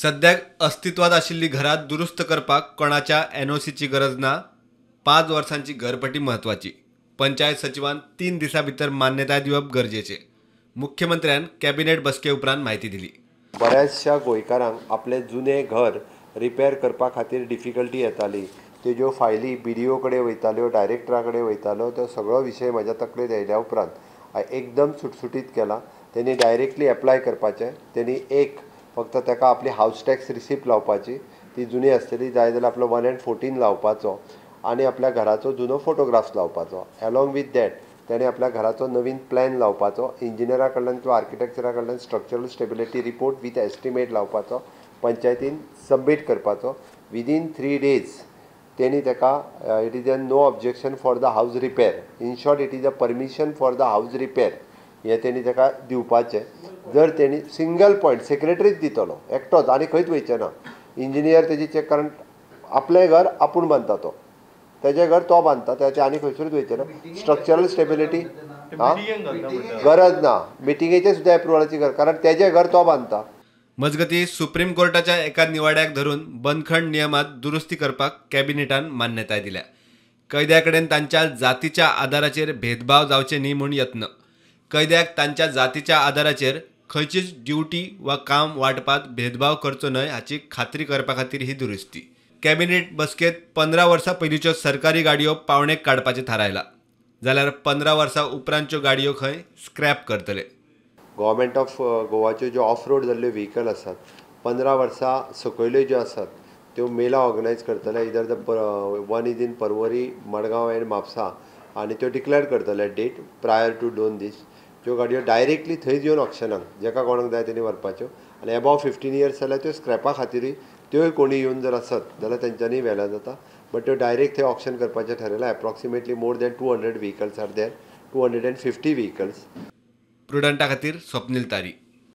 सद्याक अस्तित्वात आशिल्ली घरां दुरुस्त करपाक कोणाच्या एनओसीची गरज ना। 5 वर्सांची घरपट्टी महत्वाची। पंचायत सचिवान 3 दिसां भितर मान्यताय दिवप गरजेचे। मुख्यमंत्र्यान कॅबिनेट बसके उपरांत माहिती दिली। बऱ्याचशा गोंयकारांक आपले जुने घर रिपेर करपा खातीर डिफिकल्टी येताली। तेज्यो फायली BDO कडेन वयताल्यो, डायरेक्टरा कडेन वयताल्यो। तो सगळो विशय म्हज्या तकलेंत येयल्या उपरांत एकदम सुटसुटीत केला। तेणी डायरेक्टली एप्लाय करपाचें। तेणी फक्त ताका आपली हावस टॅक्स रिसिप्ट लावपाची, ती जुनी आसतली, जाय जाल्यार आपलो 114 लावपाचो आनी आपल्या घराचो जुनो फोटोग्राफ्स लावपाचो। अलॉंग वीथ दॅट तेणें आपल्या घराचो नवीन प्लॅन लावपाचो, इंजिनियरा कडल्यान किंवा आर्किटेक्चरा कडल्यान structural stability report with estimate लावपाचो, पंचायतीन सबमीट करपाचो। विदीन 3 days तेणी ताका it is no objection for the house repair, in short it is a permission for the house repair, हें तेणी ताका दिवपाचें। जर तेणी सिंगल पॉयंट सेक्रेटरीच दितलो एकटोच आनी खंयच वयचें ना, इंजिनियर तेजी चॅक, कारण आपलें घर आपूण बांदता, तो तेजें घर तो बांदता, तेचे आनी खंयसरूच वयचें ना। स्ट्रक्चरल स्टेबिलिटी गरज ना, मिटिंगेचे सुद्दां एप्रुवलाची गरज, कारण तेजें घर तो बांदता। मजगती सुप्रीम कोर्टाच्या एका निवाड्याक धरून बंदखंड नियमात दुरुस्ती करपाक कॅबिनेटान मान्यताय दिल्या। कैद्या कडेन तांच्या जातीच्या आदाराचेर भेदभाव जावचे न्ही म्हूण यत्न। कैद्याक तांच्या जातीच्या आदाराचेर खंयचीच ड्युटी वा काम वांटपात भेदभाव करचो न्हय हाची खात्री करपा खातीर ही दुरुस्ती। कॅबिनेट बसकेंत 15 वर्सां पयलींच्यो सरकारी गाडयो पावणेक काडपाचें थारायलां, जाल्यार 15 वर्सां उपरांतच्यो गाडयो खंय स्क्रॅप करतले। गव्हर्मेंट ऑफ गोवाच्यो ज्यो ऑफ रोड जाल्ल्यो व्हेकल आसात, 15 वर्सां सकयल्यो ज्यो आसात त्यो मेला ऑर्गनायज करतले, इधर the one is in Porvorim, Madgaon end Mapusa, आनी त्यो डिक्लेअर करतले डेट प्रायर टू 2 दीस। ज्यो गाडयो डायरेक्टली थंयच येवन ऑप्शनाक जेका कोणाक जाय तेणी व्हरपाच्यो, आनी अबाव 15 years जाल्यार त्यो स्क्रॅपा खातीरूय त्योय कोणी येवन जर आसत जाल्यार तेंच्यांनी व्हेल्यार जाता। बट त्यो डायरेक्ट थंय ऑप्शन करपाचें थारायलां। Approximately more than 200 vehicles are there, 250 vehicles. प्रुडंटा खातीर स्वप्नील तारी।